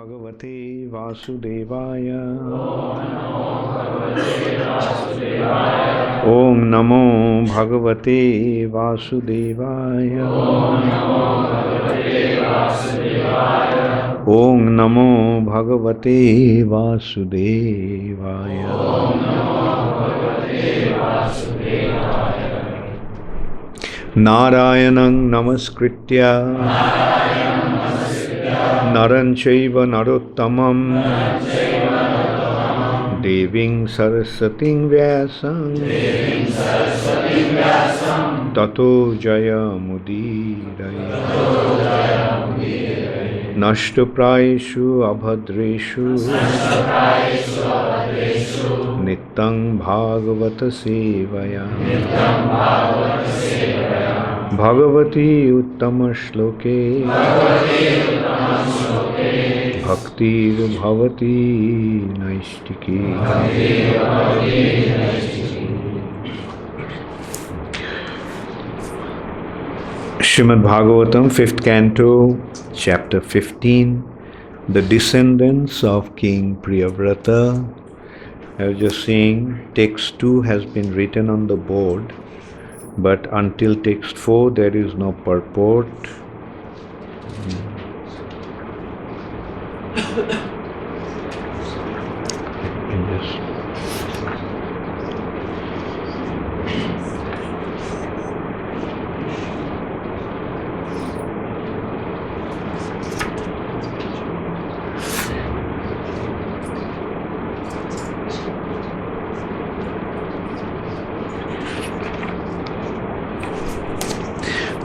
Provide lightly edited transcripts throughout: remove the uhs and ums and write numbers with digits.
Bhagavate Vasudevaya. Om Namo Bhagavate Vasudevaya. Om Namo Bhagavate Vasudevaya. Narayanam Namaskritya Naran Chaiva Narottamam Deving Sarasating Vyasam Tato Jaya Mudiraya Nashtaprayeshu Abhadreshu Nittang Bhagavata Sevaya Bhagavati Uttama Shloke Bhakti Bhavati Naistiki. Srimad Bhagavatam, 5th Canto, Chapter 15, The Descendants of King Priyavrata. I was just saying, text 2 has been written on the board, but until text 4 there is no purport.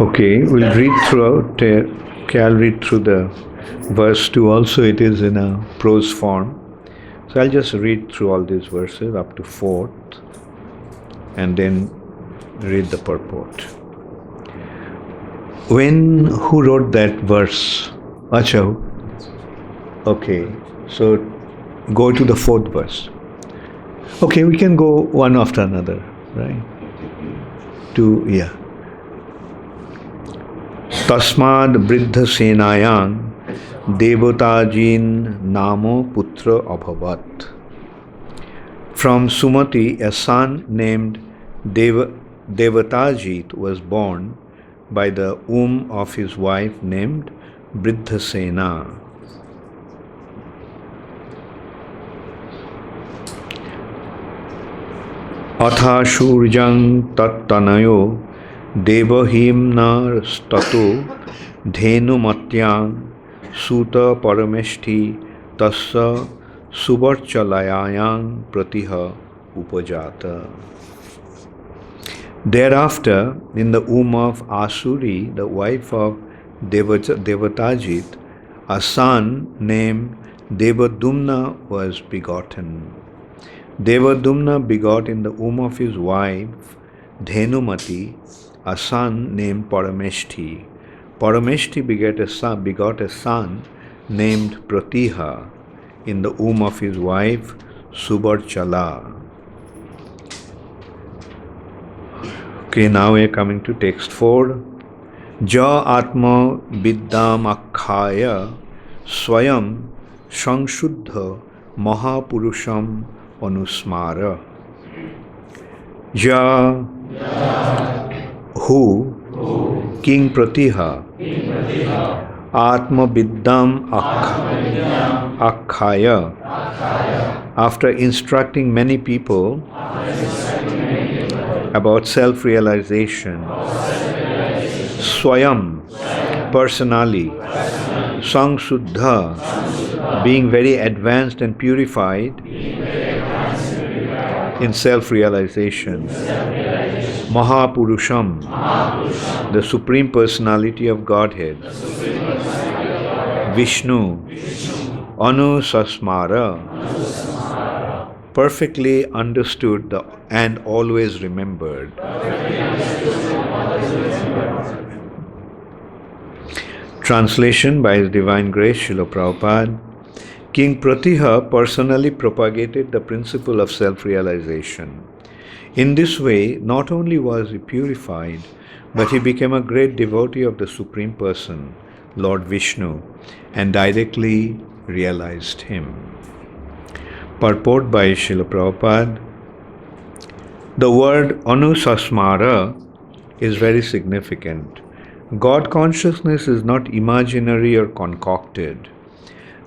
Okay, we'll read throughout. I'll read through the verse 2 also. It is in a prose form. So I'll just read through all these verses up to 4th and then read the purport. Who wrote that verse? Acha. Okay, so go to the 4th verse. Okay, we can go one after another, right? Tasmād vṛddha-senāyāṁ devatājin-nāma putro abhavat. From Sumati, a son named Devatājit was born by the womb of his wife named Vṛddhasenā. Athāshurjang tat-tanayo deva-dyumnaḥ dhenu-matyām suta parameshti tassa subscribe pratiha upajata. Thereafter, in the womb of Asuri, the wife of Devatājit, a son named deva-dyumnaḥ was begotten. Deva-dyumnaḥ begot in the womb of his wife dhenu-matyām a son named Parameshti. Parameshti begot a son named Pratiha in the womb of his wife Subscribe. Okay, now we are coming to text 4. Ja atma viddam akkhaya swayam sangshuddha mahapurusham anusmara. Ja who King Pratiha Atma Viddam Akkhaya, after instructing many people about self-realization, Swayam, personally, Sangshuddha, being very advanced and purified in self-realization, Mahapurusham, the Supreme Personality of Godhead, Vishnu, Anusasmara, perfectly understood and always remembered. Translation by His Divine Grace, Srila Prabhupada. King Pratiha personally propagated the principle of self-realization. In this way, not only was he purified, but he became a great devotee of the Supreme Person, Lord Vishnu, and directly realized him. Purport by Srila Prabhupada. The word anusasmara is very significant. God consciousness is not imaginary or concocted.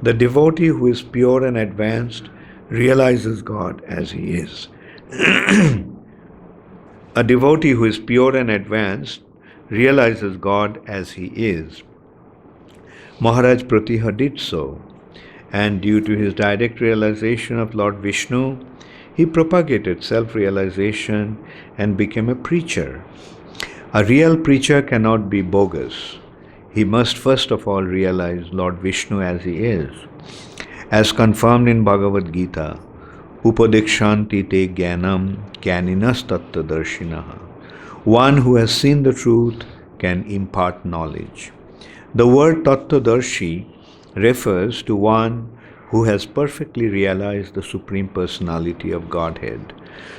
The devotee who is pure and advanced realizes God as he is. A devotee who is pure and advanced realizes God as he is. Maharaj Pratiha did so, and due to his direct realization of Lord Vishnu, he propagated self-realization and became a preacher. A real preacher cannot be bogus. He must first of all realize Lord Vishnu as he is. As confirmed in Bhagavad Gita, Upadekshanti te jnanam jnaninas tattvadarshinaha. One who has seen the truth can impart knowledge. The word tattvadarshi refers to one who has perfectly realized the Supreme Personality of Godhead.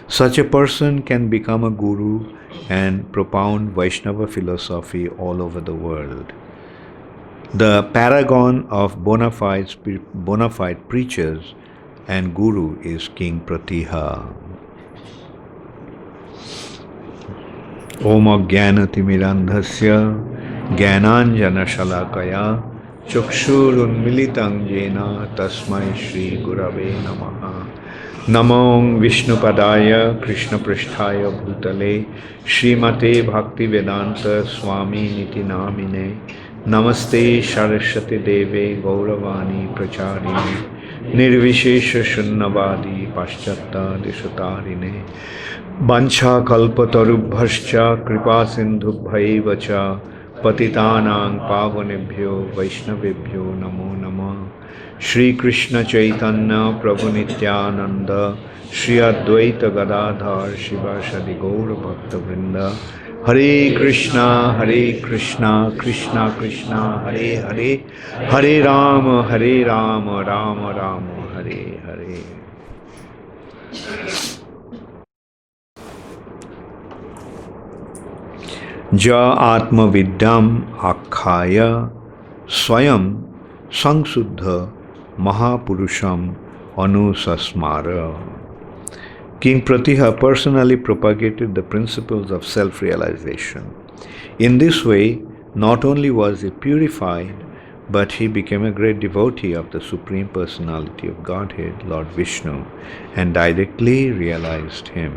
Such a person can become a guru and propound Vaishnava philosophy all over the world. The paragon of bona fide preachers and guru is King Pratiha. Om Ajnanatimirandhasya Jnananjana Shalakaya Chakshurunmilitang Jena Tasmai Shri Gurave Namaha. Namo Vishnu Padaya Krishna Pristhaya Bhutale Srimate Bhakti Vedanta Swami Niti Namine Namaste Saraswati Deve Gauravani Pracharini Nirvishesha Shunnavadi Paschatta Dishatarine Bancha Kalpatarubhascha Kripa Sindhubhaivacha Patitanang Pavanebhyo Vaishnavebhyo Namo Namah. Shri Krishna Chaitanya Prabhu Nityananda Shri Advaita Gadadhar Shiva Shadi Gaura Bhakta Vrinda. Hare Krishna Krishna Krishna Hare Hare Hare Rama Rama Rama Hare Hare. Ja Atma Vidyam Akhaya Swayam Sangsuddha Mahapurusham Anusasmara. King Pratiha personally propagated the principles of self-realization. In this way, not only was he purified, but he became a great devotee of the Supreme Personality of Godhead, Lord Vishnu, and directly realized him.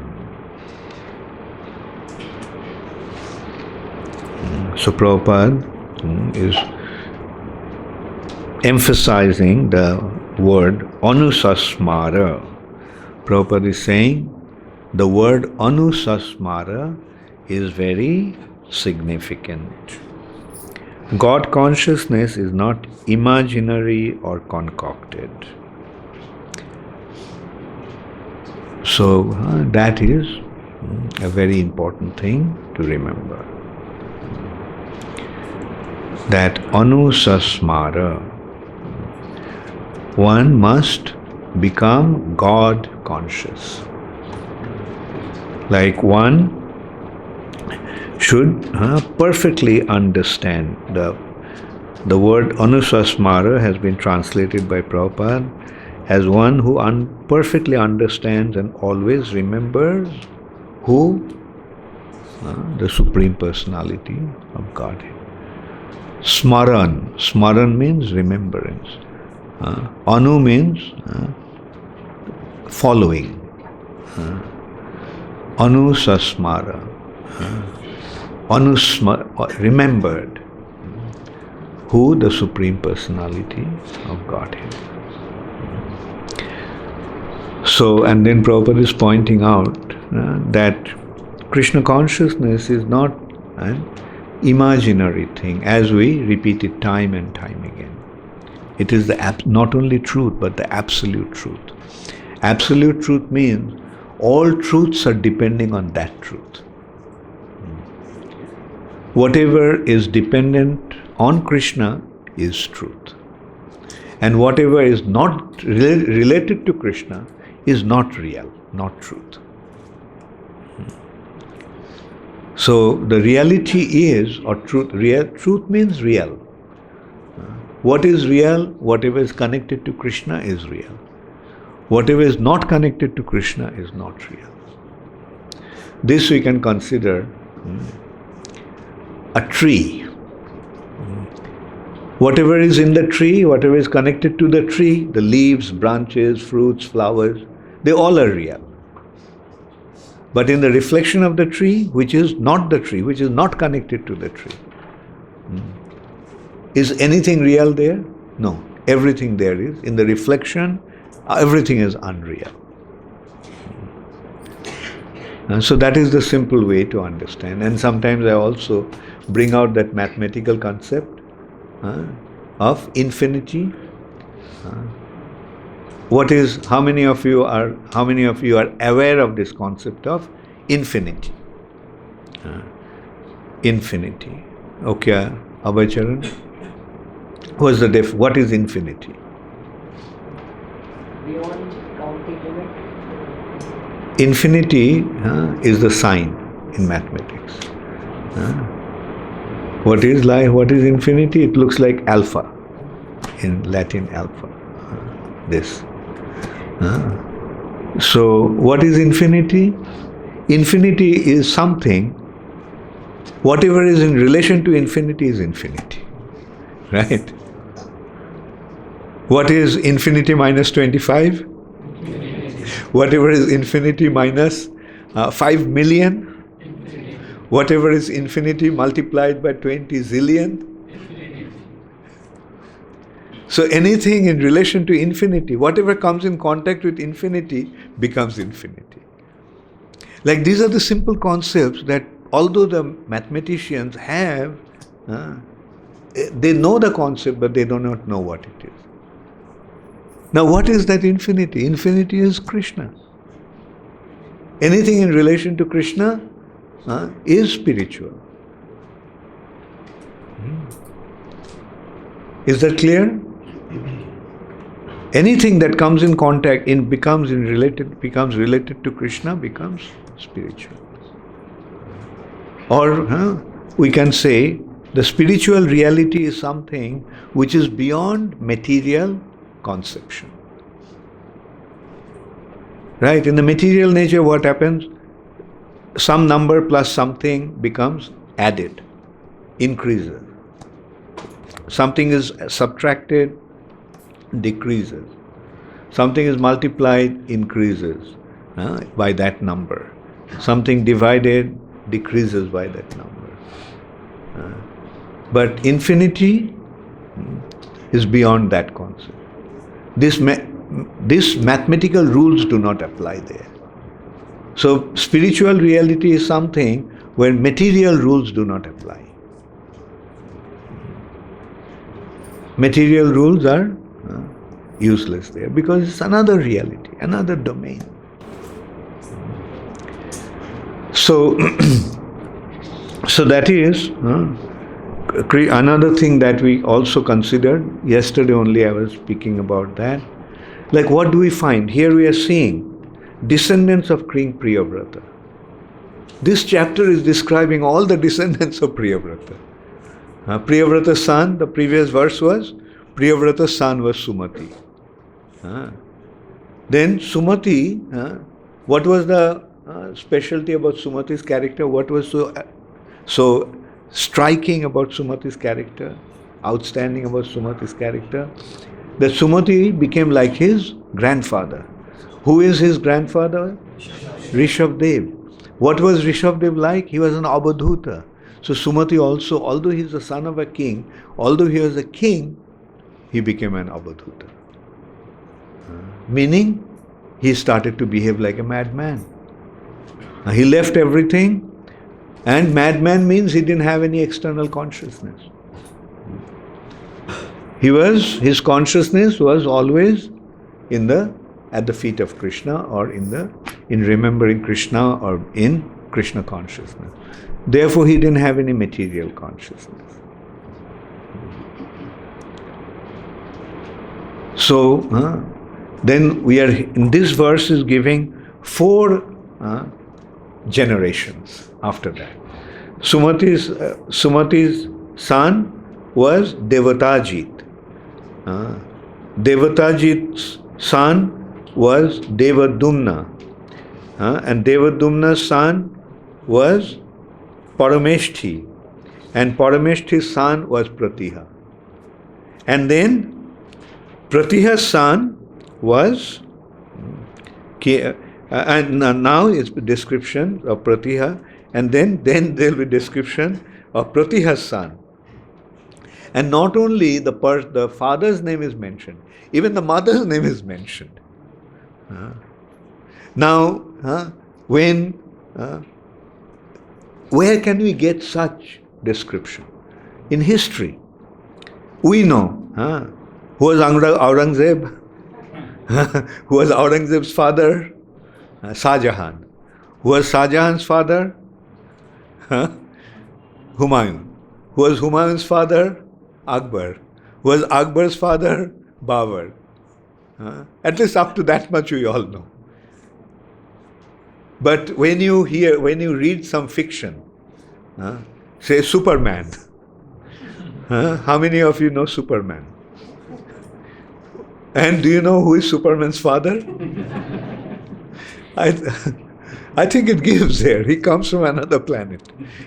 So Prabhupada is emphasizing the word anusasmara. Prabhupada is saying the word anusasmara is very significant. God consciousness is not imaginary or concocted. So that is a very important thing to remember. That anusasmara, one must become God conscious. Like one should perfectly understand. The word anusasmara has been translated by Prabhupada as one who perfectly understands and always remembers who? The Supreme Personality of Godhead. Smaran. Smaran means remembrance. Anu means following. Anusasmara. Remembered. Who? The Supreme Personality of Godhead. So, and then Prabhupada is pointing out that Krishna consciousness is not an imaginary thing, as we repeat it time and time again. It is not only truth, but the absolute truth. Absolute truth means all truths are depending on that truth. Whatever is dependent on Krishna is truth. And whatever is not related to Krishna is not real, not truth. So the reality is, or truth means real. What is real? Whatever is connected to Krishna is real. Whatever is not connected to Krishna is not real. This we can consider a tree. Whatever is in the tree, whatever is connected to the tree, the leaves, branches, fruits, flowers, they all are real. But in the reflection of the tree, which is not the tree, which is not connected to the tree, is anything real there? No. Everything there is. In the reflection, everything is unreal. So that is the simple way to understand. And sometimes I also bring out that mathematical concept of infinity. How many of you are aware of this concept of infinity? Infinity. Okay, Abhay, what is infinity? Beyond counting limit. Infinity is the sign in mathematics. What is infinity? It looks like alpha, in Latin alpha. This. So what is infinity? Infinity is something, whatever is in relation to infinity is infinity. Right? What is infinity minus 25? Whatever is infinity minus 5 million? Whatever is infinity multiplied by 20 zillion? So anything in relation to infinity, whatever comes in contact with infinity becomes infinity. Like these are the simple concepts that although the mathematicians have, they know the concept but they do not know what it is. Now what is that infinity? Infinity is Krishna. Anything in relation to Krishna is spiritual. Is that clear? Anything that comes in contact becomes related to Krishna becomes spiritual. Or we can say the spiritual reality is something which is beyond material conception. Right? In the material nature, what happens? Some number plus something becomes added, increases. Something is subtracted, decreases. Something is multiplied, increases by that number. Something divided, decreases by that number. But infinity is beyond that concept. These mathematical rules do not apply there. So spiritual reality is something where material rules do not apply. Material rules are useless there because it's another reality, another domain. So, so that is another thing that we also considered. Yesterday only I was speaking about that. Like what do we find? Here we are seeing descendants of King Priyavrata. This chapter is describing all the descendants of Priyavrata. Priyavrata's son, the previous verse was, Priyavrata's son was Sumati. Then Sumati, what was the specialty about Sumati's character? What was so striking about Sumati's character, outstanding about Sumati's character? That Sumati became like his grandfather. Who is his grandfather? Rishabdev. What was Rishabdev like? He was an abhavat. So Sumati also, although he is the son of a king, although he was a king, he became an abhavat. Meaning, he started to behave like a madman. He left everything, and madman means he didn't have any external consciousness. His consciousness was always at the feet of Krishna, or in remembering Krishna, or in Krishna consciousness. Therefore, he didn't have any material consciousness. So, then we are in this verse is giving 4 generations after that. Sumati's son was Devatājit. Devatājit's son was deva-dyumnaḥ. And deva-dyumnaḥ's son was Parameshthi. And Parameshti's son was Pratihha. And then Pratihha's son was, and now it's the description of Pratihha, and then there will be description of Pratihha's son. And not only the father's name is mentioned, even the mother's name is mentioned. Now, where can we get such description? In history. We know who was Aurangzeb, who was Aurangzeb's father, Shah Jahan. Who was Shah Jahan's father? Humayun. Who was Humayun's father? Akbar. Who was Akbar's father? Babur. At least up to that much we all know. But when you read some fiction, say Superman. How many of you know Superman? And do you know who is Superman's father? I think it gives there. He comes from another planet.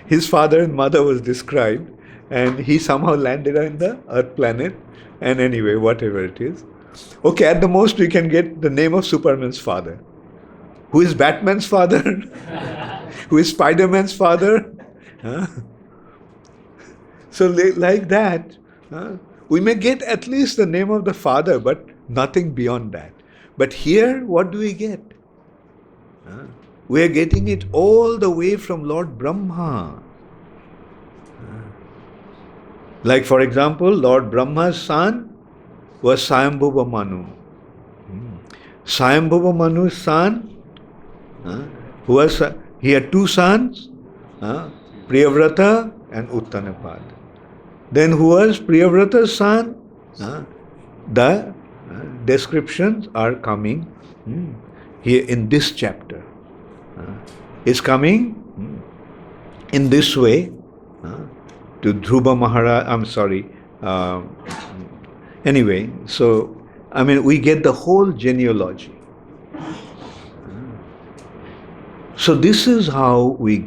His father and mother was described, and he somehow landed on the Earth planet. And anyway, whatever it is. Okay, at the most we can get the name of Superman's father. Who is Batman's father? Who is Spider-Man's father? So like that, we may get at least the name of the father, but nothing beyond that. But here, what do we get? We are getting it all the way from Lord Brahma. Like for example, Lord Brahma's son was Swayambhuva Manu. Swayambhuva Manu's son, he had two sons, Priyavrata and Uttanapad. Then who was Priyavrata's son? The descriptions are coming here in this chapter. Is coming in this way to Dhruva Maharaj. Anyway, so we get the whole genealogy. So this is how we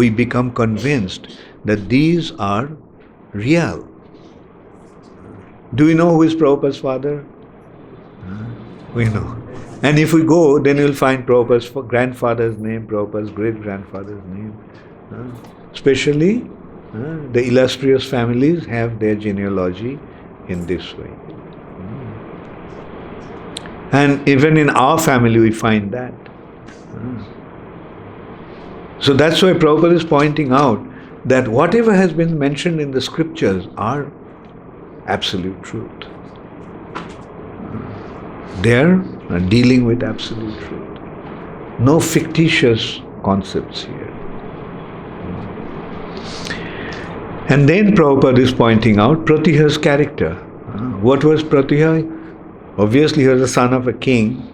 become convinced that these are real. Do we know who is Prabhupada's father? We know. And if we go, then you'll find Prabhupada's grandfather's name, Prabhupada's great-grandfather's name. Especially, the illustrious families have their genealogy in this way. And even in our family we find that. So that's why Prabhupada is pointing out that whatever has been mentioned in the scriptures are absolute truth. They are dealing with absolute truth. No fictitious concepts here. And then Prabhupada is pointing out Pratihha's character. What was Pratihha? Obviously he was the son of a king.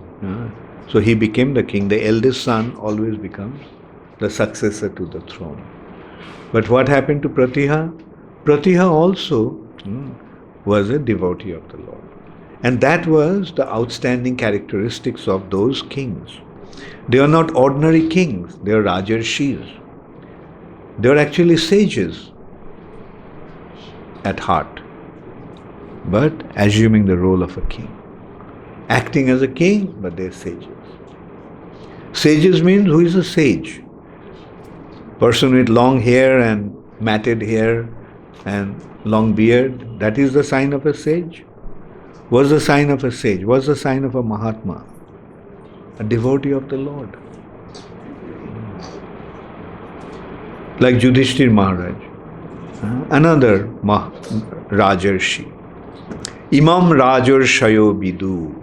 So he became the king. The eldest son always becomes the successor to the throne. But what happened to Pratihha? Pratihha also was a devotee of the Lord. And that was the outstanding characteristics of those kings. They are not ordinary kings, they are Rajarshis. They are actually sages at heart, but assuming the role of a king. Acting as a king, but they are sages. Sages means, who is a sage? Person with long hair and matted hair and long beard, that is the sign of a sage? What's the sign of a sage? What's the sign of a Mahatma? A devotee of the Lord. Like Yudhishthir Maharaj, another Rajarshi. Imam Rajarshayo Bidu.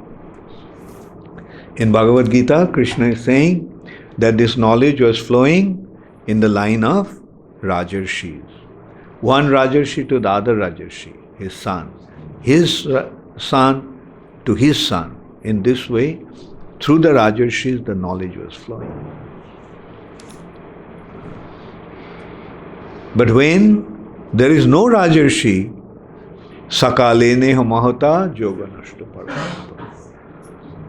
In Bhagavad Gita, Krishna is saying that this knowledge was flowing in the line of Rajarshis. One Rajarshi to the other Rajarshi, his son. His son to his son. In this way, through the Rajarshis, the knowledge was flowing. But when there is no Rajarshi, Sakalene mahata yoga nashta paramata.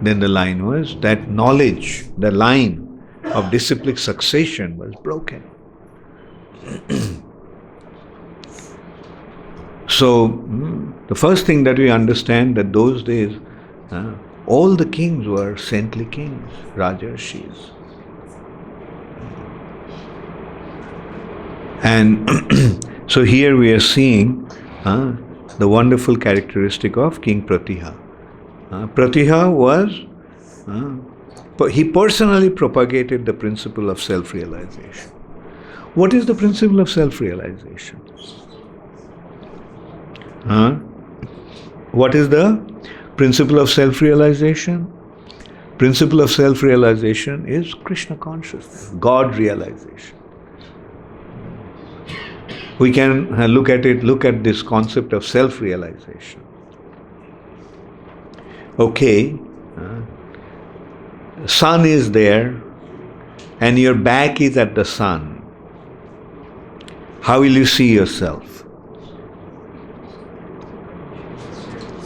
Then the line was that knowledge, the line of disciplic succession was broken. So, the first thing that we understand that those days, all the kings were saintly kings, Rajarshis. And so here we are seeing the wonderful characteristic of King Pratiha. Pratiha was, he personally propagated the principle of self-realization. What is the principle of self-realization? What is the principle of self-realization? Principle of self-realization is Krishna consciousness, God realization. We can look at this concept of self-realization. Okay, sun is there and your back is at the sun. How will you see yourself?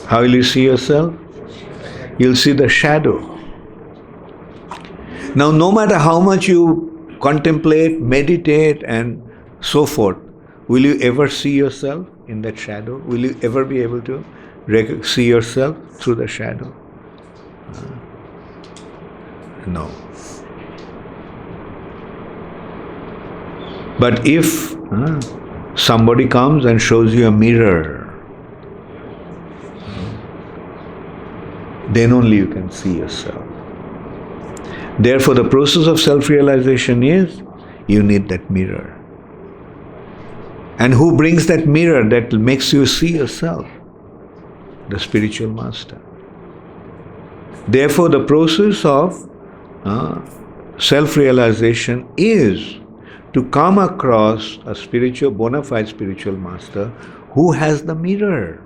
How will you see yourself? You'll see the shadow. Now, no matter how much you contemplate, meditate and so forth, will you ever see yourself in that shadow? Will you ever be able to see yourself through the shadow? No. But if somebody comes and shows you a mirror, then only you can see yourself. Therefore, the process of self-realization is you need that mirror. And who brings that mirror that makes you see yourself? The spiritual master. Therefore, the process of self-realization is to come across a spiritual, bona fide spiritual master who has the mirror.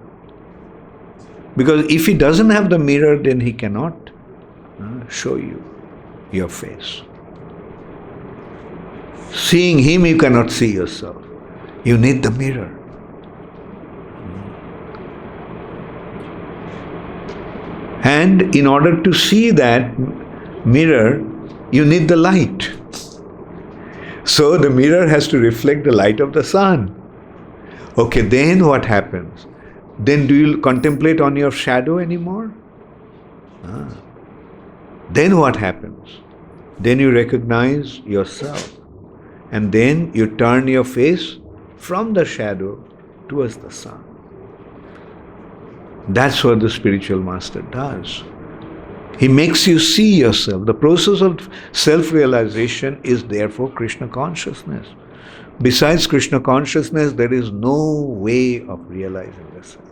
Because if he doesn't have the mirror, then he cannot show you your face. Seeing him, you cannot see yourself. You need the mirror. And in order to see that mirror, you need the light. So the mirror has to reflect the light of the sun. Okay, then what happens? Then do you contemplate on your shadow anymore? Then what happens? Then you recognize yourself. And then you turn your face from the shadow towards the sun. That's what the spiritual master does. He makes you see yourself. The process of self-realization is therefore Krishna consciousness. Besides Krishna consciousness, there is no way of realizing the self.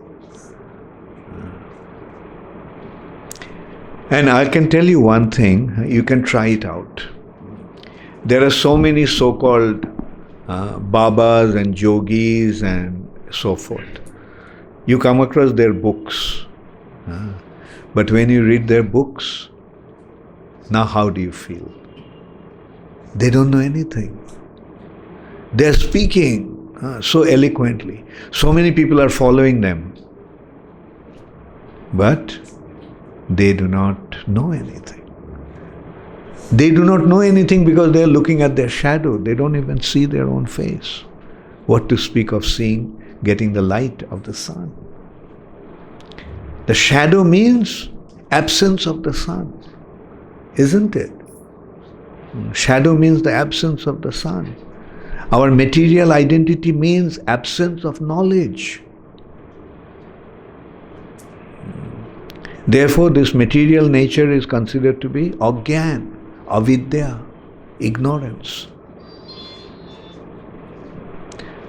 And I can tell you one thing, you can try it out. There are so many so-called Babas and Yogis and so forth. You come across their books. But when you read their books, now how do you feel? They don't know anything. They're speaking so eloquently. So many people are following them. But they do not know anything. They do not know anything because they are looking at their shadow. They don't even see their own face. What to speak of seeing, getting the light of the sun. The shadow means absence of the sun, isn't it? Shadow means the absence of the sun. Our material identity means absence of knowledge. Therefore, this material nature is considered to be agyan, avidya, ignorance.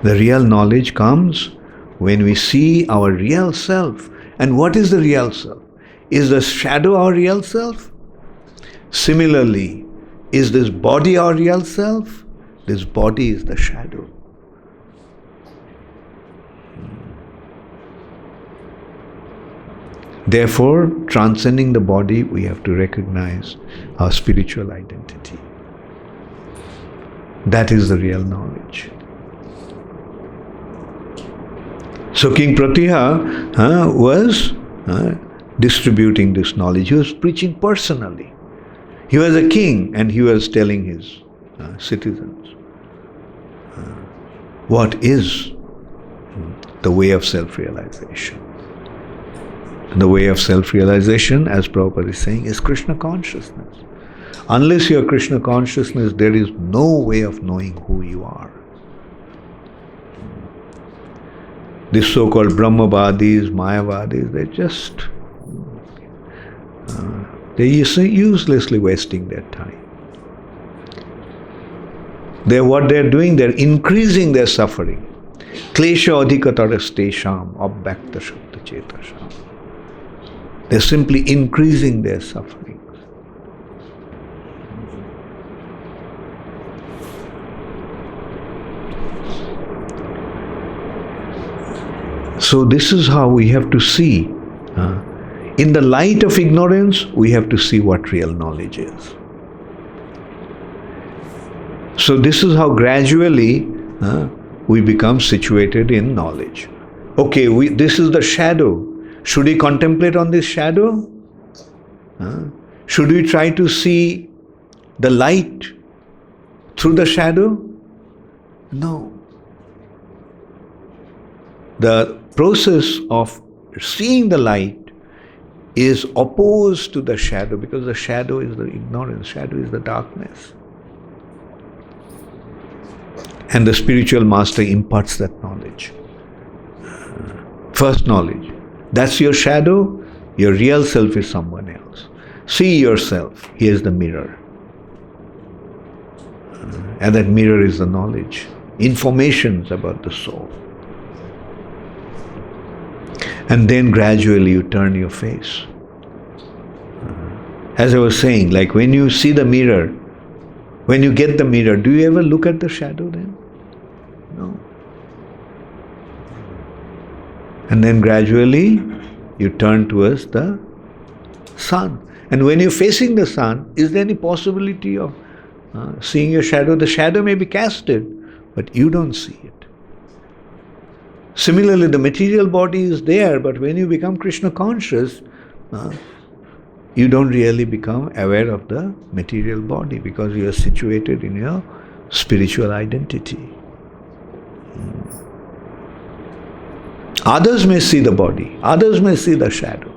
The real knowledge comes when we see our real self. And what is the real self? Is the shadow our real self? Similarly, is this body our real self? This body is the shadow. Therefore, transcending the body, we have to recognize our spiritual identity. That is the real knowledge. So King Pratihya was distributing this knowledge. He was preaching personally. He was a king and he was telling his citizens what is the way of self-realization. And the way of self-realization, as Prabhupada is saying, is Krishna consciousness. Unless you are Krishna consciousness, there is no way of knowing who you are. These so-called Brahmavadis, Mayavadis, they're just they're uselessly wasting their time. What they're doing, they're increasing their suffering. Klesha adhikatarastesham abhyakta shuddha cetasham. They're simply increasing their sufferings. So this is how we have to see. In the light of ignorance, we have to see what real knowledge is. So this is how gradually we become situated in knowledge. Okay, this is the shadow. Should we contemplate on this shadow? Should we try to see the light through the shadow? No. The process of seeing the light is opposed to the shadow, because the shadow is the ignorance, shadow is the darkness. And the spiritual master imparts that knowledge. First knowledge. That's your shadow, your real self is someone else. See yourself, here's the mirror. And that mirror is the knowledge, informations about the soul. And then gradually you turn your face. As I was saying, like when you see the mirror, when you get the mirror, do you ever look at the shadow then? No. And then gradually you turn towards the sun. And when you're facing the sun, is there any possibility of seeing your shadow? The shadow may be casted, but you don't see it. Similarly, the material body is there, but when you become Krishna conscious, you don't really become aware of the material body because you are situated in your spiritual identity. Others may see the body, others may see the shadow.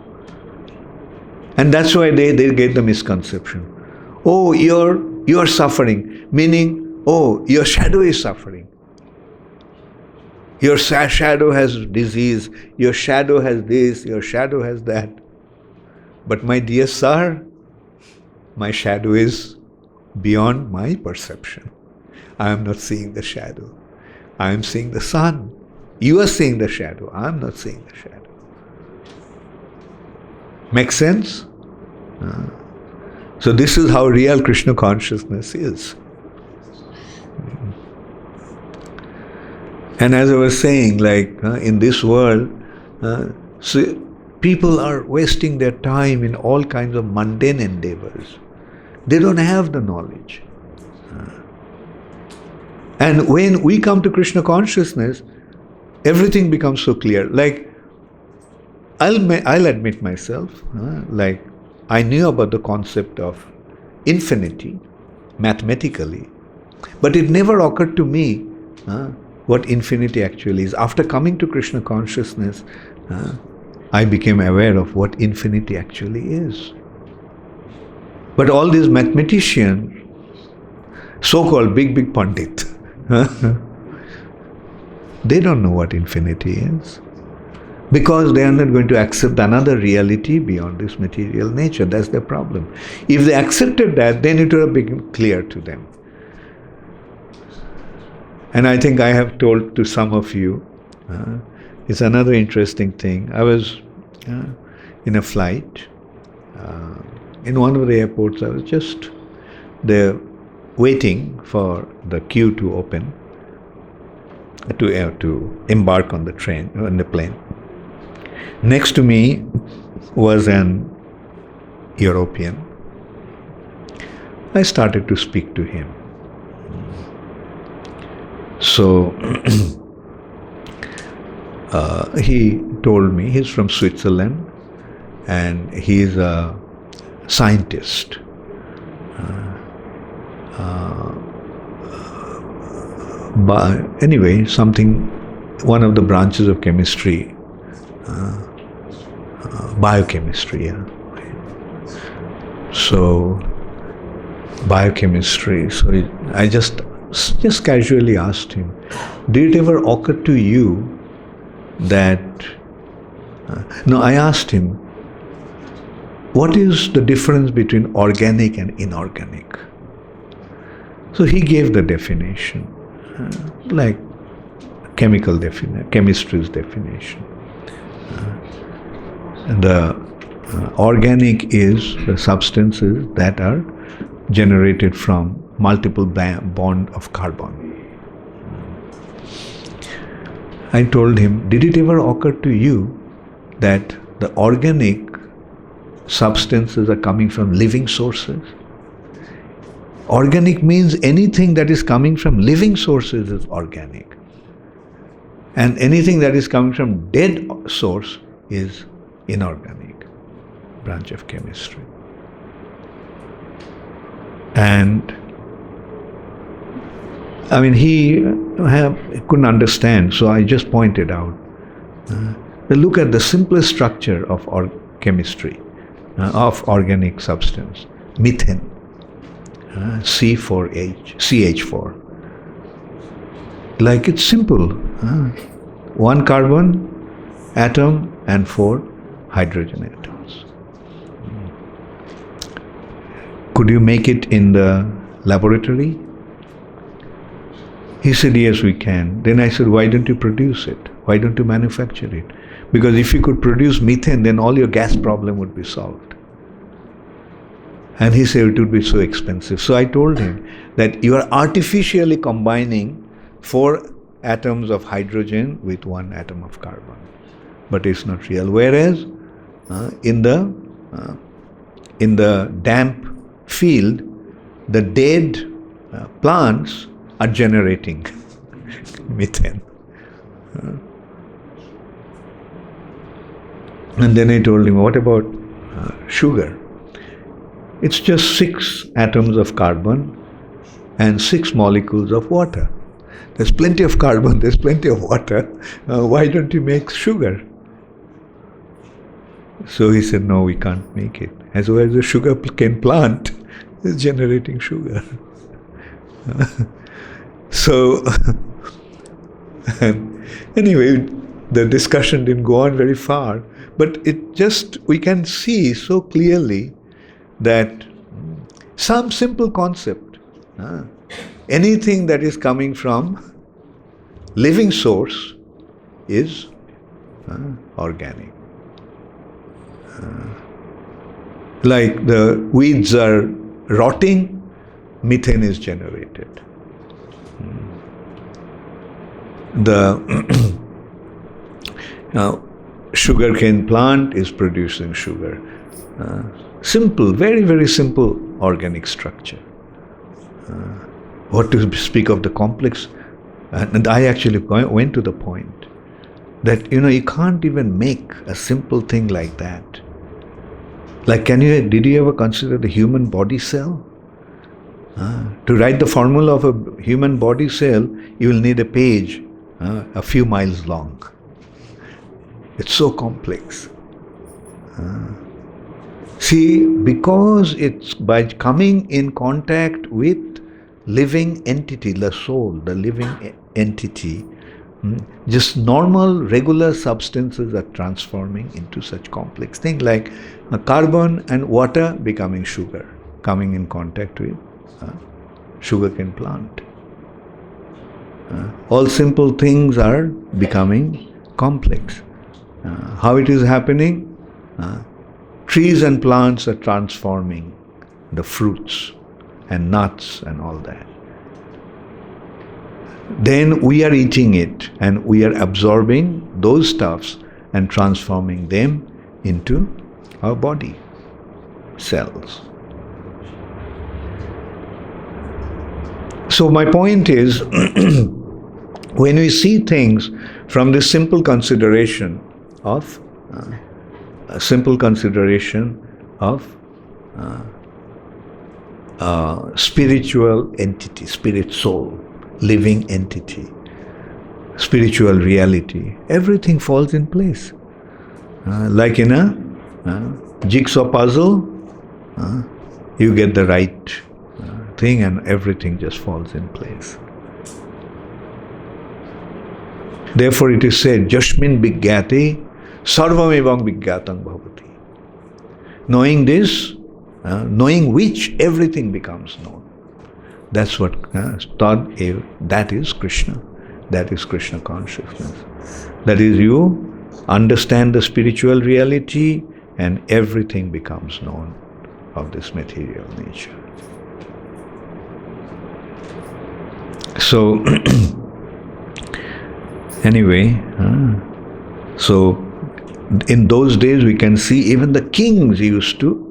And that's why they get the misconception. Oh, you're suffering, meaning, oh, your shadow is suffering. Your shadow has disease, your shadow has this, your shadow has that. But my dear sir, my shadow is beyond my perception. I am not seeing the shadow. I am seeing the sun. You are seeing the shadow. I am not seeing the shadow. Make sense? So this is how real Krishna consciousness is. And as I was saying, like in this world, so people are wasting their time in all kinds of mundane endeavors. They don't have the knowledge. And when we come to Krishna consciousness, everything becomes so clear. Like, I'll admit myself, like I knew about the concept of infinity mathematically, but it never occurred to me what infinity actually is. After coming to Krishna consciousness, I became aware of what infinity actually is. But all these mathematicians, so-called big Pandit, they don't know what infinity is. Because they are not going to accept another reality beyond this material nature. That's their problem. If they accepted that, then it would have become clear to them. And I think I have told to some of you, it's another interesting thing. I was in a flight. In one of the airports, I was just there waiting for the queue to open, to embark on the plane. Next to me was an European. I started to speak to him. So he told me he's from Switzerland and he's a scientist. But anyway, one of the branches of chemistry, biochemistry. Yeah. So, biochemistry. So I just casually asked him, did it ever occur to you that? No, I asked him, what is the difference between organic and inorganic? So he gave the definition, like chemistry's definition. The organic is the substances that are generated from multiple bond of carbon. I told him, did it ever occur to you that the organic substances are coming from living sources? Organic means anything that is coming from living sources is organic. And anything that is coming from dead source is inorganic, branch of chemistry. And I mean, he couldn't understand, so I just pointed out. Look at the simplest structure of chemistry, of organic substance, methane, CH4. Like it's simple. One carbon atom and 4 hydrogen atoms. Could you make it in the laboratory? He said, yes, we can. Then I said, why don't you produce it? Why don't you manufacture it? Because if you could produce methane, then all your gas problem would be solved. And he said it would be so expensive. So I told him that you are artificially combining 4 atoms of hydrogen with 1 atom of carbon. But it's not real. Whereas in the damp field, the dead plants are generating methane. And then I told him, what about sugar? It's just 6 atoms of carbon and 6 molecules of water. There's plenty of carbon, there's plenty of water. Why don't you make sugar? So he said, no, we can't make it. As well as the sugar cane plant is generating sugar. So, anyway, the discussion didn't go on very far, but we can see so clearly that some simple concept, anything that is coming from living source is organic. Like the weeds are rotting, methane is generated. The sugarcane plant is producing sugar. Simple, very, very simple organic structure. What to speak of the complex? And I actually went to the point that, you can't even make a simple thing like that. Like, did you ever consider the human body cell? To write the formula of a human body cell, you will need a page a few miles long. It's so complex. See, because it's by coming in contact with living entity, the soul, the living entity, just normal, regular substances are transforming into such complex things like carbon and water becoming sugar, coming in contact with sugarcane plant. All simple things are becoming complex. How it is happening? Trees and plants are transforming the fruits and nuts and all that. Then we are eating it and we are absorbing those stuffs and transforming them into our body cells. So my point is, When we see things from this simple consideration of spiritual entity, spirit soul, living entity, spiritual reality, everything falls in place. Like in a jigsaw puzzle, you get the right thing and everything just falls in place. Therefore it is said, Jasmin Vigyate Sarvam Evam Vigyatam Bhavati. Knowing this, knowing which everything becomes known. That's what that is Krishna. That is Krishna consciousness. That is, you understand the spiritual reality and everything becomes known of this material nature. So, anyway, so in those days we can see even the kings used to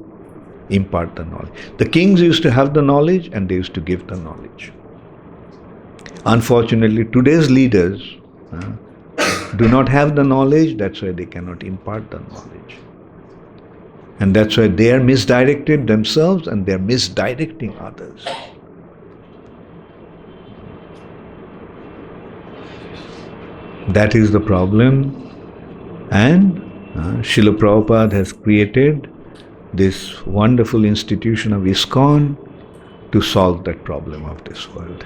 impart the knowledge. The kings used to have the knowledge and they used to give the knowledge. Unfortunately, today's leaders do not have the knowledge, that's why they cannot impart the knowledge. And that's why they are misdirected themselves and they are misdirecting others. That is the problem. And Srila Prabhupada has created this wonderful institution of ISKCON to solve that problem of this world.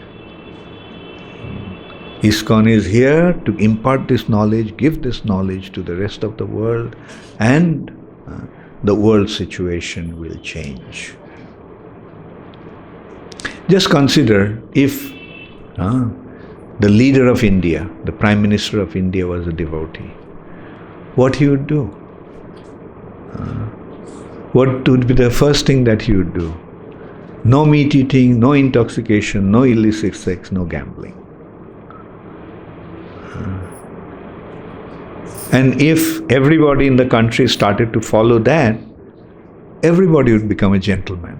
ISKCON is here to impart this knowledge, give this knowledge to the rest of the world, and the world situation will change. Just consider if the leader of India, the Prime Minister of India was a devotee, what he would do? What would be the first thing that he would do? No meat eating, no intoxication, no illicit sex, no gambling. And if everybody in the country started to follow that, everybody would become a gentleman.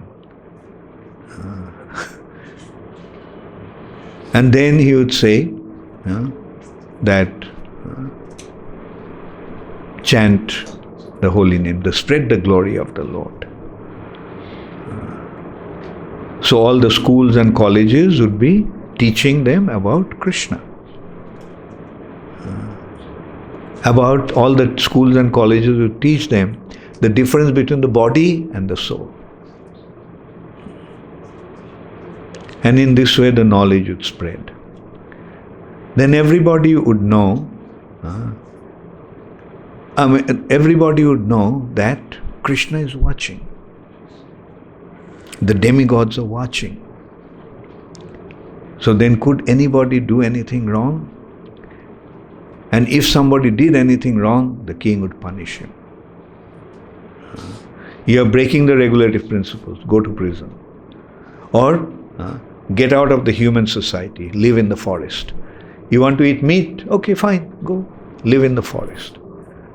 And then he would say that chant the holy name, spread the glory of the Lord. So all the schools and colleges would be teaching them about Krishna. About all the schools and colleges would teach them the difference between the body and the soul. And in this way the knowledge would spread. Then everybody would know, everybody would know that Krishna is watching. The demigods are watching. So then could anybody do anything wrong? And if somebody did anything wrong, the king would punish him. You are breaking the regulative principles, go to prison. Or get out of the human society, live in the forest. You want to eat meat? Okay, fine, go live in the forest.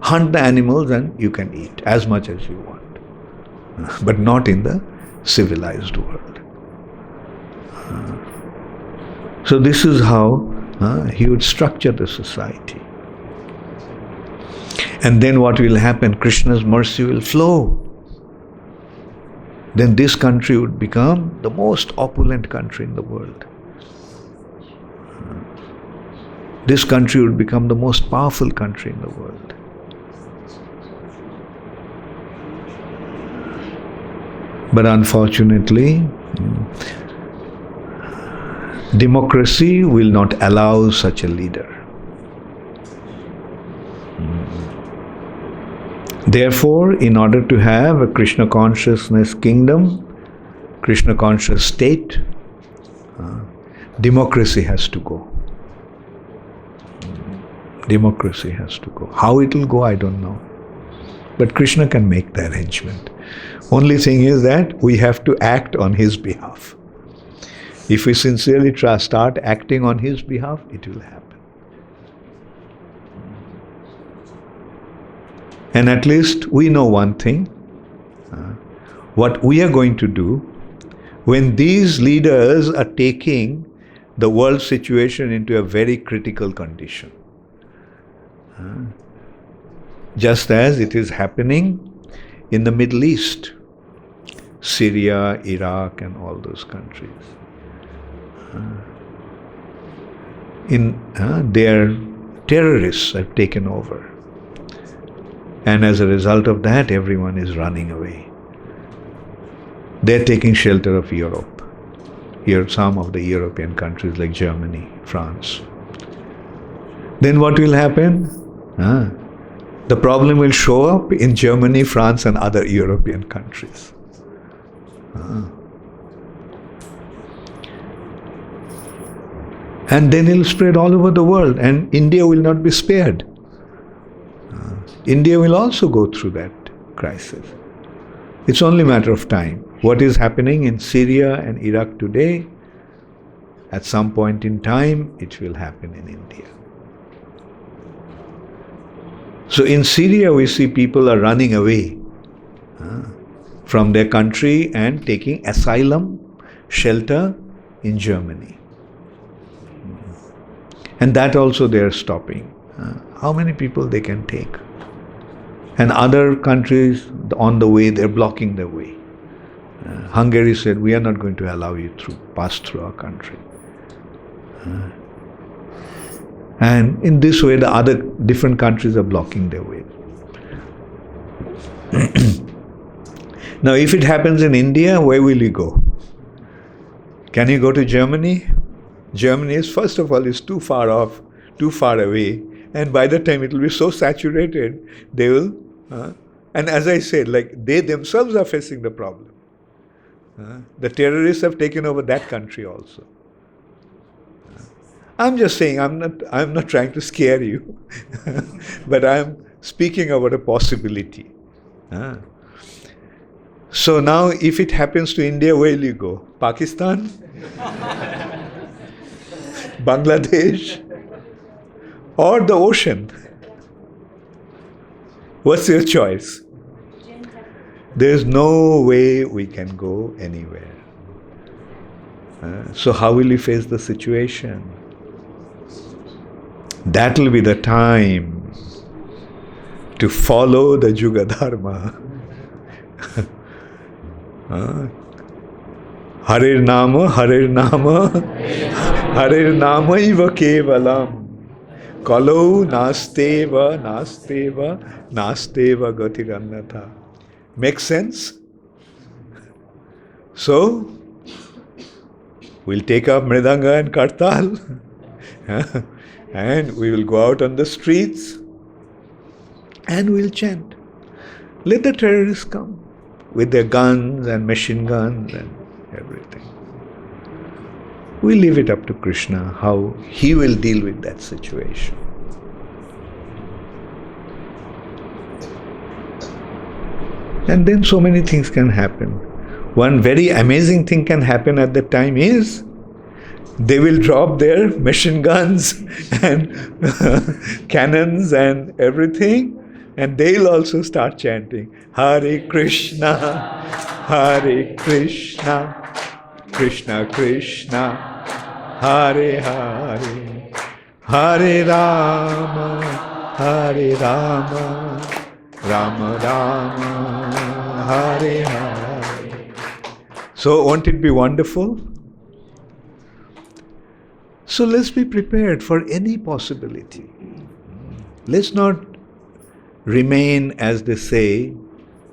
Hunt the animals and you can eat as much as you want. But not in the civilized world. So this is how he would structure the society. And then what will happen? Krishna's mercy will flow. Then this country would become the most opulent country in the world. This country would become the most powerful country in the world. But unfortunately, democracy will not allow such a leader. Therefore, in order to have a Krishna consciousness kingdom, Krishna conscious state, democracy has to go. Democracy has to go. How it will go, I don't know. But Krishna can make the arrangement. Only thing is that we have to act on his behalf. If we sincerely start acting on his behalf, it will happen. And at least we know one thing. What we are going to do when these leaders are taking the world situation into a very critical condition. Just as it is happening in the Middle East, Syria, Iraq, and all those countries. Their terrorists have taken over. And as a result of that, everyone is running away. They're taking shelter of Europe. Here, some of the European countries like Germany, France. Then what will happen? The problem will show up in Germany, France, and other European countries. And then it will spread all over the world, and India will not be spared. India will also go through that crisis. It's only a matter of time. What is happening in Syria and Iraq today, at some point in time, it will happen in India. So in Syria, we see people are running away from their country and taking asylum, shelter in Germany. And that also they are stopping. How many people they can take? And other countries on the way, they're blocking the way. Hungary said, we are not going to allow you pass through our country. And in this way, the other different countries are blocking their way. Now, if it happens in India, where will you go? Can you go to Germany? Germany is, first of all, is too far off, too far away. And by the time it will be so saturated, they will, and as I said, like they themselves are facing the problem. The terrorists have taken over that country also. I'm just saying, I'm not trying to scare you, but I'm speaking about a possibility. So now, if it happens to India, where will you go? Pakistan? Bangladesh? Or the ocean? What's your choice? There's no way we can go anywhere. So how will you face the situation? That will be the time to follow the Yuga Dharma. Harir Nama, Harir Nama, Harir Nama iva kevalam. Kalau nasteva, nasteva, nasteva gatirannatha. Makes sense? So, we'll take up mridanga and kartal and we will go out on the streets and we'll chant. Let the terrorists come with their guns and machine guns and everything. We leave it up to Krishna how he will deal with that situation. And then so many things can happen. One very amazing thing can happen at that time is they will drop their machine guns and cannons and everything, and they'll also start chanting Hare Krishna, Hare Krishna, Krishna Krishna, Hare Hare, Hare Rama, Hare Rama, Rama Rama, Hare Hare. So won't it be wonderful? So let's be prepared for any possibility. Let's not remain, as they say,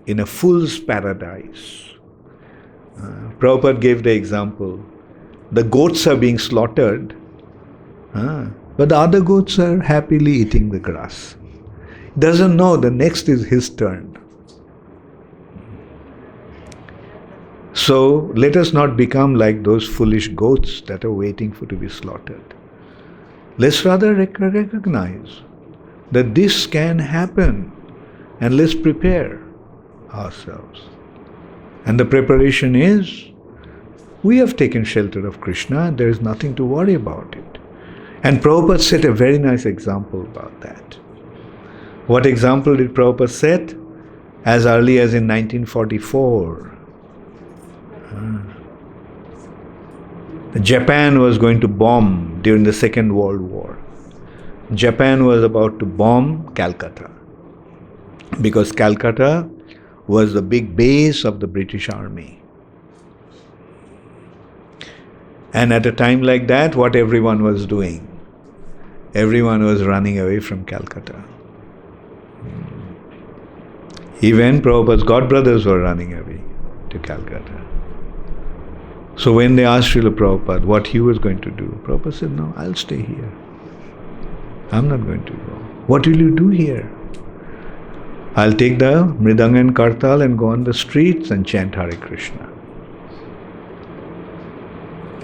in a fool's paradise. Prabhupada gave the example. The goats are being slaughtered, but the other goats are happily eating the grass. Doesn't know the next is his turn. So let us not become like those foolish goats that are waiting to be slaughtered. Let's rather recognize that this can happen, and let's prepare ourselves. And the preparation is, we have taken shelter of Krishna, there is nothing to worry about it. And Prabhupada set a very nice example about that. What example did Prabhupada set? As early as in 1944. Japan was going to bomb during the Second World War. Japan was about to bomb Calcutta because Calcutta was the big base of the British Army. And at a time like that, what everyone was doing? Everyone was running away from Calcutta. Even Prabhupada's godbrothers were running away to Calcutta. So when they asked Srila Prabhupada what he was going to do, Prabhupada said, no, I'll stay here. I'm not going to go. What will you do here? I'll take the mridanga and kartal and go on the streets and chant Hare Krishna.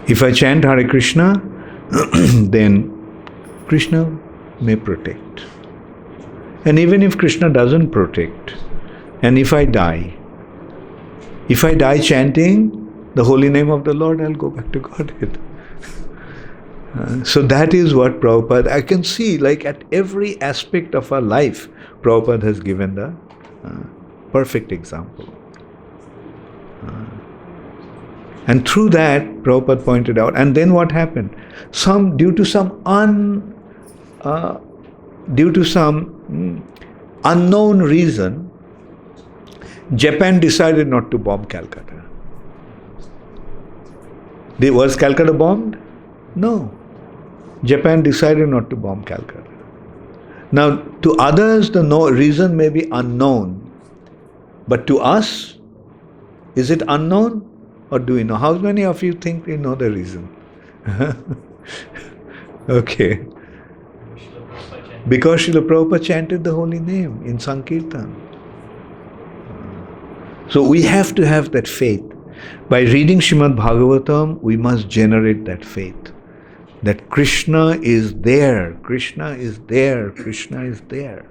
If I chant Hare Krishna, then Krishna may protect. And even if Krishna doesn't protect, and if I die chanting the holy name of the Lord, I'll go back to Godhead. So that is what Prabhupada, I can see, like at every aspect of our life, Prabhupada has given the perfect example. And through that, Prabhupada pointed out, and then what happened? Due to some unknown reason, Japan decided not to bomb Calcutta. Was Calcutta bombed? No. Japan decided not to bomb Calcutta. Now, to others, the reason may be unknown. But to us, is it unknown? Or do we know? How many of you think we know the reason? Okay. Because Srila Prabhupada chanted the holy name in Sankirtana. So we have to have that faith. By reading Srimad Bhagavatam, we must generate that faith. That Krishna is there, Krishna is there, Krishna is there.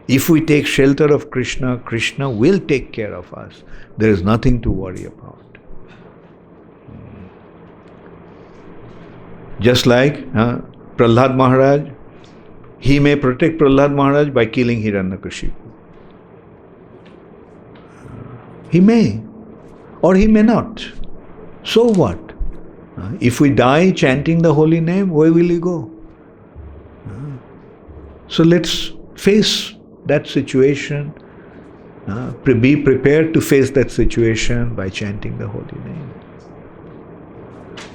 If we take shelter of Krishna, Krishna will take care of us. There is nothing to worry about. Just like Prahlad Maharaj, he may protect Prahlad Maharaj by killing Hiranyakashipu. He may, or he may not. So what? If we die chanting the holy name, where will he go? So let's face that situation, be prepared to face that situation by chanting the holy name.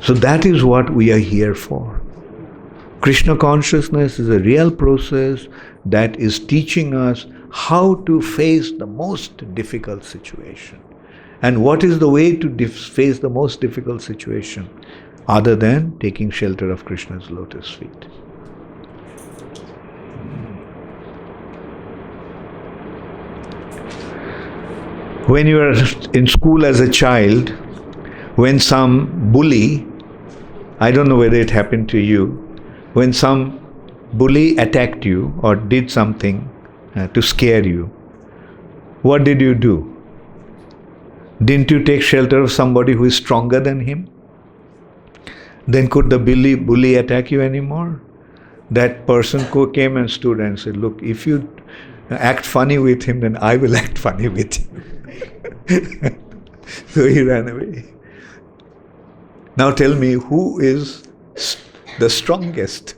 So that is what we are here for. Krishna consciousness is a real process that is teaching us how to face the most difficult situation. And what is the way to face the most difficult situation other than taking shelter of Krishna's lotus feet? When you are in school as a child, when some bully, I don't know whether it happened to you, when some bully attacked you or did something to scare you, what did you do? Didn't you take shelter of somebody who is stronger than him? Then could the bully attack you anymore? That person came and stood and said, look, if you act funny with him, then I will act funny with you. So he ran away. Now tell me, who is the strongest?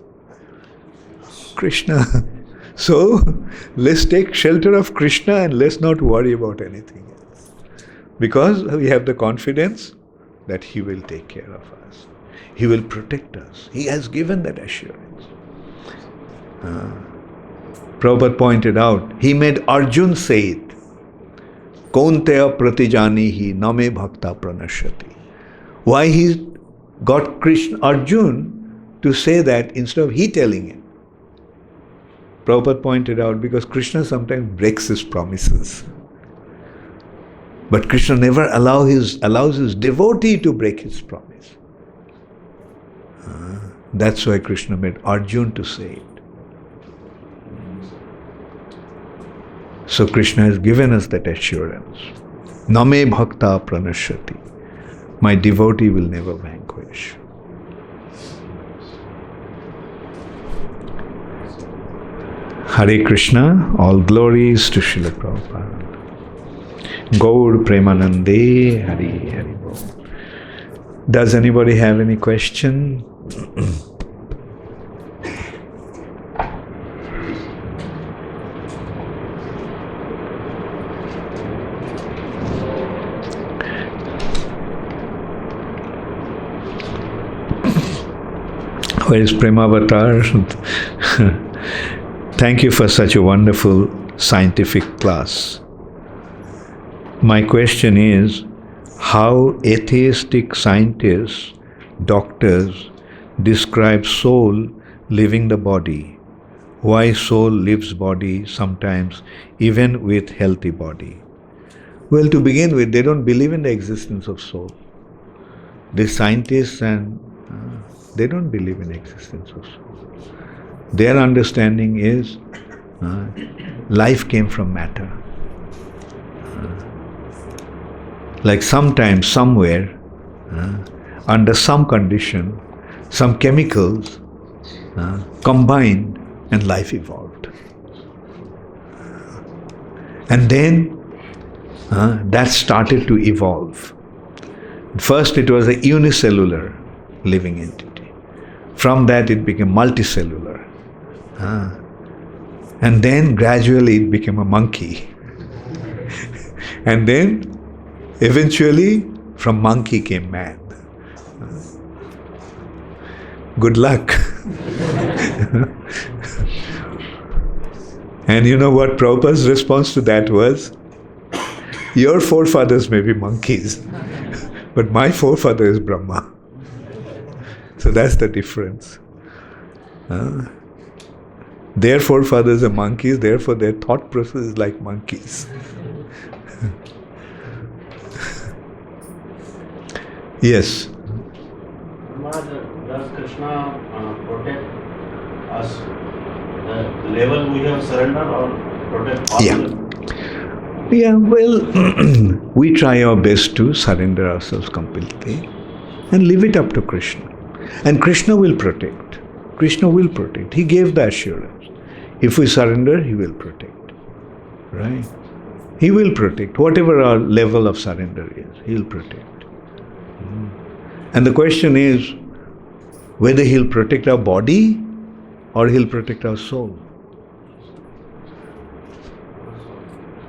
Krishna. So let's take shelter of Krishna and let's not worry about anything else. Because we have the confidence that He will take care of us. He will protect us. He has given that assurance. Prabhupada pointed out, he made Arjun say it. Kaunteya pratijanihi name bhakta pranashyati. Why he got Arjun to say that instead of he telling it? Prabhupada pointed out, because Krishna sometimes breaks his promises. But Krishna never allows his devotee to break his promise. That's why Krishna made Arjun to say it. So Krishna has given us that assurance. Name bhakta pranashyati. My devotee will never vanquish. Hare Krishna, all glories to Srila Prabhupada. Gaur Premanande, Hari Hari Bol. Does anybody have any question? Where is Premavatar? Thank you for such a wonderful scientific class. My question is, how atheistic scientists, doctors, describe soul leaving the body? Why soul leaves body sometimes, even with healthy body? Well, to begin with, they don't believe in the existence of soul. The scientists and they don't believe in existence of soul. Their understanding is life came from matter. Like sometimes, somewhere, under some condition, some chemicals combined and life evolved. And then that started to evolve. First it was a unicellular living entity. From that it became multicellular. And then gradually it became a monkey. And then eventually from monkey came man. Good luck. And you know what Prabhupada's response to that was? Your forefathers may be monkeys, but my forefather is Brahma. So that's the difference. Their forefathers are monkeys, therefore their thought process is like monkeys. Yes. Maharaj, does Krishna protect us, the level we have surrendered, or protect all? Yeah, well, we try our best to surrender ourselves completely and leave it up to Krishna. And Krishna will protect. Krishna will protect. He gave the assurance. If we surrender, He will protect. Right? He will protect. Whatever our level of surrender is, He will protect. And the question is whether He'll protect our body or He'll protect our soul.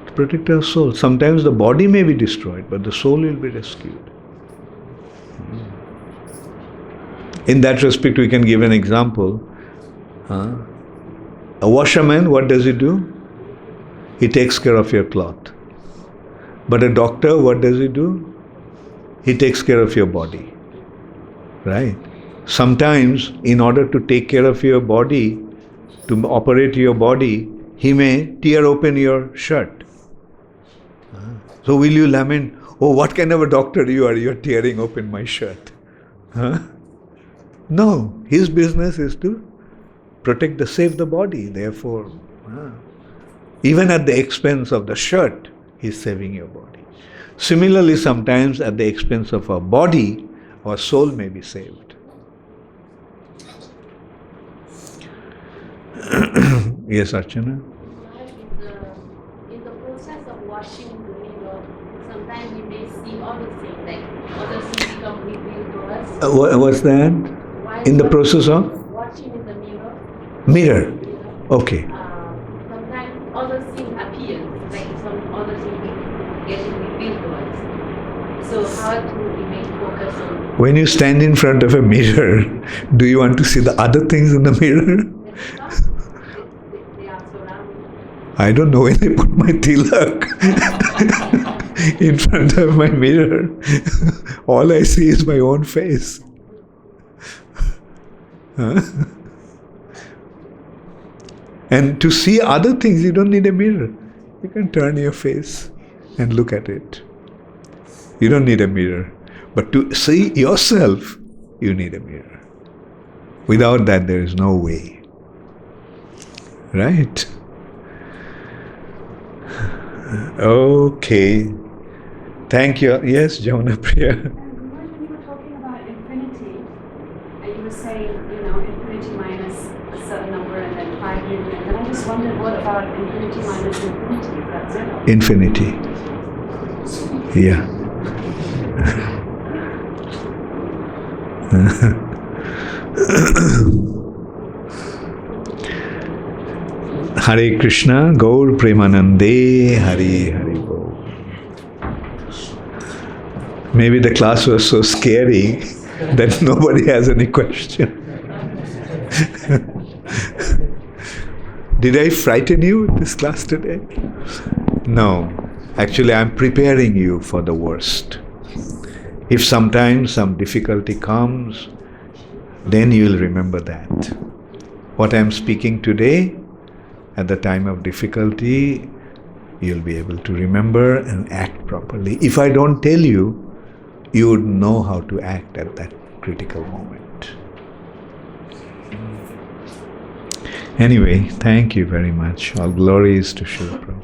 To protect our soul. Sometimes the body may be destroyed, but the soul will be rescued. In that respect, we can give an example. A washerman, what does he do? He takes care of your cloth. But a doctor, what does he do? He takes care of your body. Right? Sometimes, in order to take care of your body, to operate your body, he may tear open your shirt. So will you lament, oh, what kind of a doctor you are, you're tearing open my shirt? No, his business is to save the body. Therefore, even at the expense of the shirt, he's saving your body. Similarly, sometimes at the expense of our body, our soul may be saved. Yes, Archana? In the process of washing the mirror, sometimes we may see other things, like other things become revealed to us. What's that? In the process of? Watching in the mirror. Mirror. Okay. Sometimes other things appear, like some other things getting revealed to us. So how to remain focused on? When you stand in front of a mirror, do you want to see the other things in the mirror? They are surrounding. I don't know, when I put my tilak in front of my mirror, all I see is my own face. And to see other things, you don't need a mirror. You can turn your face and look at it. You don't need a mirror. But to see yourself, you need a mirror. Without that, there is no way. Right? Okay. Thank you. Yes, Jamuna Priya. When you were talking about infinity, and you were saying, infinity minus a certain number and then 5 million, and I just wondered, what about infinity minus infinity? Is that zero? Infinity. Yeah. Hare Krishna, Gaur Premanande, Hari Hari Bol. Maybe the class was so scary that nobody has any question. Did I frighten you with this class today? No. Actually, I'm preparing you for the worst. If sometimes some difficulty comes, then you will remember that. What I'm speaking today, at the time of difficulty, you'll be able to remember and act properly. If I don't tell you, you would know how to act at that critical moment. Anyway, thank you very much. All glories to Srila Prabhupada.